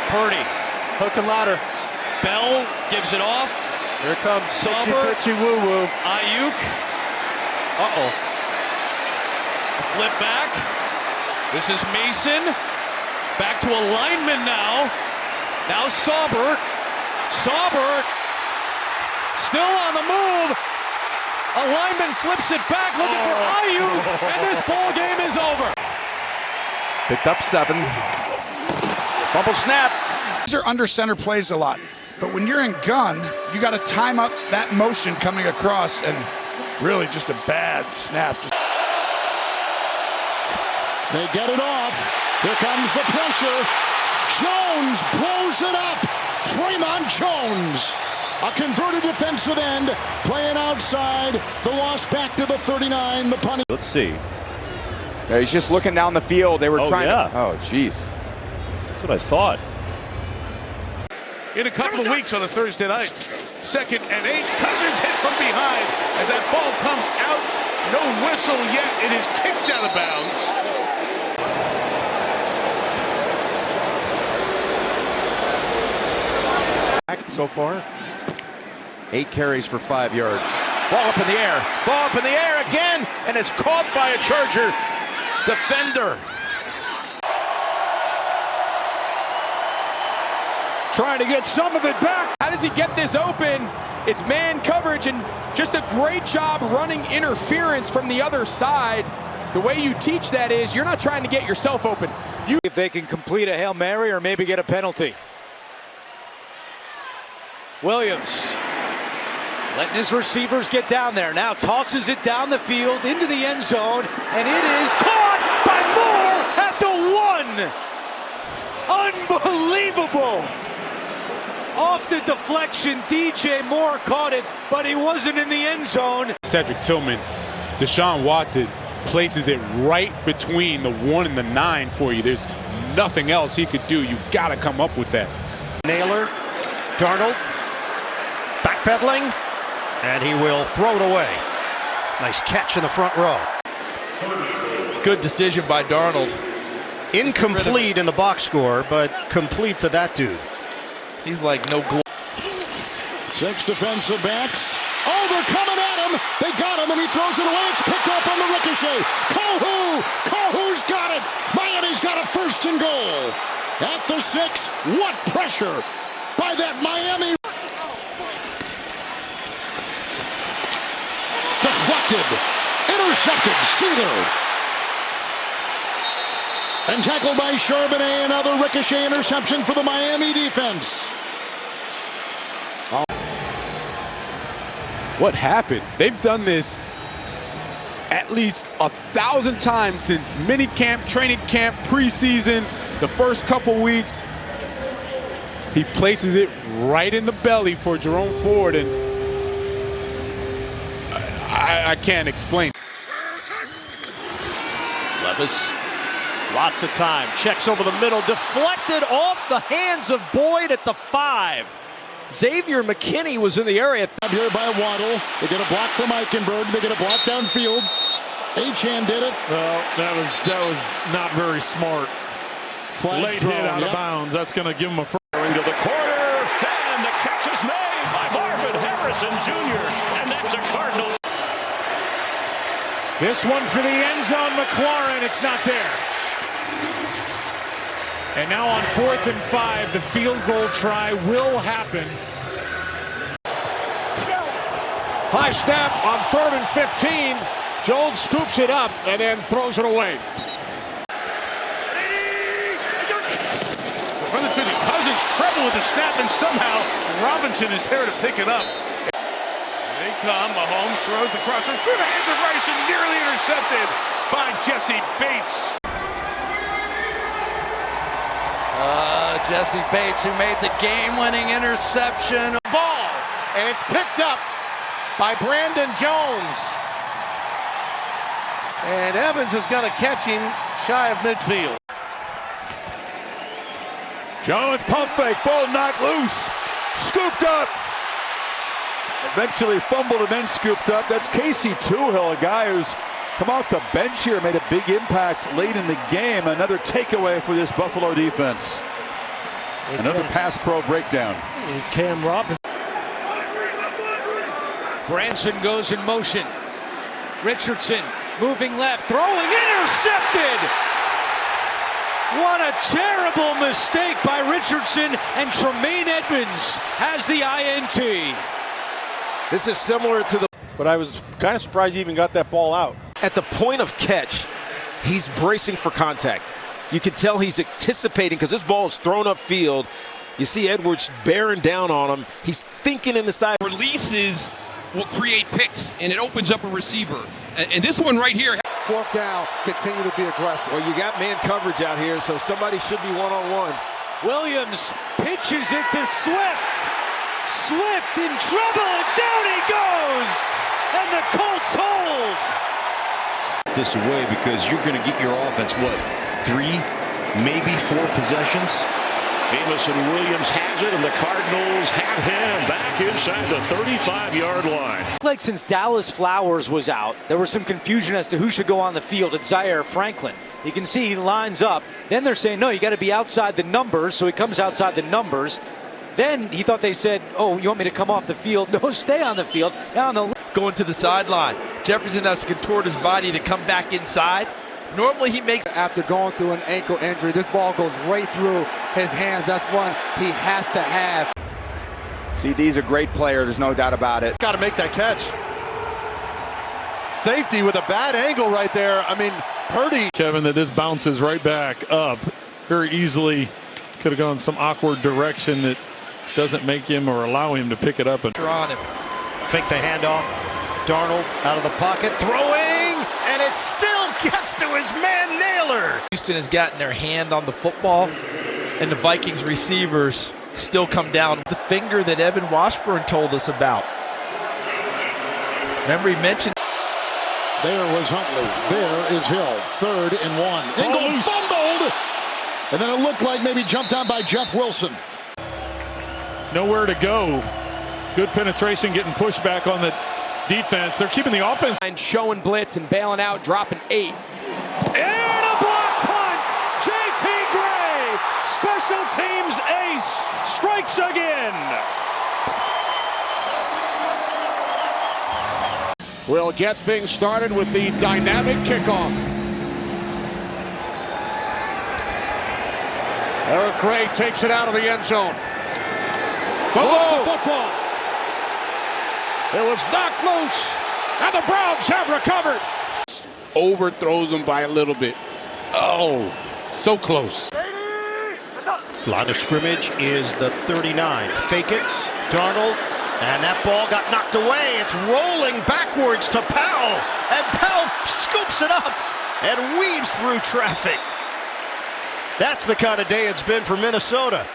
Purdy. Hook and ladder. Bell gives it off. Here comes Sauber. Pitchy Woo Woo. Ayuk. Uh-oh. A flip back. This is Mason. Back to a lineman now. Now Sauber. Sauber still on the move. A lineman flips it back looking for Ayuk. And this ball game is over. Picked up 7. Fumble snap. These are under center plays a lot. But when you're in gun, you got to time up that motion coming across, and really just a bad snap. They get it off. Here comes the pressure. Jones blows it up. Draymond Jones, a converted defensive end, playing outside. The loss back to the 39. The punt. Let's see. Yeah, he's just looking down the field. They were trying to. Oh, jeez. That's what I thought. In a couple of weeks on a Thursday night. 2nd and 8. Cousins hit from behind as that ball comes out. No whistle yet. It is kicked out of bounds. So far, 8 carries for 5 yards. Ball up in the air. Ball up in the air again, and it's caught by a Charger defender. Trying to get some of it back. How does he get this open? It's man coverage and just a great job running interference from the other side. The way you teach that is you're not trying to get yourself open. If they can complete a Hail Mary or maybe get a penalty. Williams letting his receivers get down there. Now tosses it down the field into the end zone, and it is caught by Moore at the 1. Unbelievable. Off the deflection, DJ Moore caught it, but he wasn't in the end zone. Cedric Tillman, Deshaun Watson places it right between the 1 and the 9 for you. There's nothing else he could do. You got to come up with that. Naylor, Darnold, backpedaling, and he will throw it away. Nice catch in the front row. Good decision by Darnold. Incomplete in the box score, but complete to that dude. He's like no glove. 6 defensive backs. Oh, they're coming at him. They got him, and he throws it away. It's picked off on the ricochet. Kohu's got it. Miami's got a 1st and goal. At the 6, what pressure by that Miami. Deflected. Intercepted. Seether. And tackled by Charbonnet. Another ricochet interception for the Miami defense. What happened? They've done this at least 1,000 times since minicamp, training camp, preseason, the first couple weeks. He places it right in the belly for Jerome Ford, and I can't explain. Levis, lots of time, checks over the middle, deflected off the hands of Boyd at the 5. Xavier McKinney was in the area. Here by Waddle. They get a block from Eichenberg. They get a block downfield. Achane did it. Well, that was not very smart. Flag Late thrown, hit out of bounds. That's going to give him a first. Into the corner, and the catch is made by Marvin Harrison Jr., and that's a Cardinal. This one for the end zone, McLaurin. It's not there. And now on 4th and 5, the field goal try will happen. High snap on 3rd and 15. Jones scoops it up and then throws it away. Run the truth. Cousins treble with the snap, and somehow Robinson is there to pick it up. They come. Mahomes throws the crosser through the hands of Rice and nearly intercepted by Jesse Bates. Jesse Bates, who made the game-winning interception. Ball, and it's picked up by Brandon Jones. And Evans is going to catch him shy of midfield. Jones, pump fake, ball knocked loose, scooped up. Eventually fumbled and then scooped up. That's Casey Tuhill, a guy who's come off the bench here, made a big impact late in the game. Another takeaway for this Buffalo defense. Another pass pro breakdown. It's Cam Robinson. Branson goes in motion. Richardson moving left, throwing, intercepted! What a terrible mistake by Richardson, and Tremaine Edmonds has the INT. This is similar to the... But I was kind of surprised he even got that ball out. At the point of catch, he's bracing for contact. You can tell he's anticipating because this ball is thrown upfield. You see Edwards bearing down on him. He's thinking in the side. Releases will create picks, and it opens up a receiver. And this one right here. Fourth down, continue to be aggressive. Well, you got man coverage out here, so somebody should be one-on-one. Williams pitches it to Swift. Swift in trouble, and down he goes! And the Colts hold! This away because you're going to get your offense, what, 3, maybe 4 possessions? Jamison Williams has it, and the Cardinals have him back inside the 35-yard line. Like since Dallas Flowers was out, there was some confusion as to who should go on the field. It's Zaire Franklin. You can see he lines up. Then they're saying, no, you got to be outside the numbers, so he comes outside the numbers. Then he thought they said, oh, you want me to come off the field? No, stay on the field. Now on the going to the sideline. Jefferson has to contort his body to come back inside. Normally he makes... After going through an ankle injury, this ball goes right through his hands. That's one he has to have. CD's a great player, there's no doubt about it. Got to make that catch. Safety with a bad angle right there. I mean, Purdy. Kevin, that this bounces right back up very easily. Could have gone some awkward direction that doesn't make him or allow him to pick it up. And on him. Fake the handoff. Darnold out of the pocket, throwing, and it still gets to his man Naylor. Houston has gotten their hand on the football, and the Vikings receivers still come down. The finger that Evan Washburn told us about. Remember he mentioned. There was Huntley. There is Hill. 3rd and 1. Ingle fumbled, and then it looked like maybe jumped on by Jeff Wilson. nowhere to go. Good penetration, getting pushed back on the defense. They're keeping the offense. And showing blitz and bailing out, dropping 8. And a block punt. J.T. Gray, special teams ace, strikes again. We'll get things started with the dynamic kickoff. Eric Gray takes it out of the end zone. Fumbles the football. It was knocked loose, and the Browns have recovered. Overthrows him by a little bit. Oh, so close. Line of scrimmage is the 39. Fake it, Darnold, and that ball got knocked away. It's rolling backwards to Powell, and Powell scoops it up and weaves through traffic. That's the kind of day it's been for Minnesota.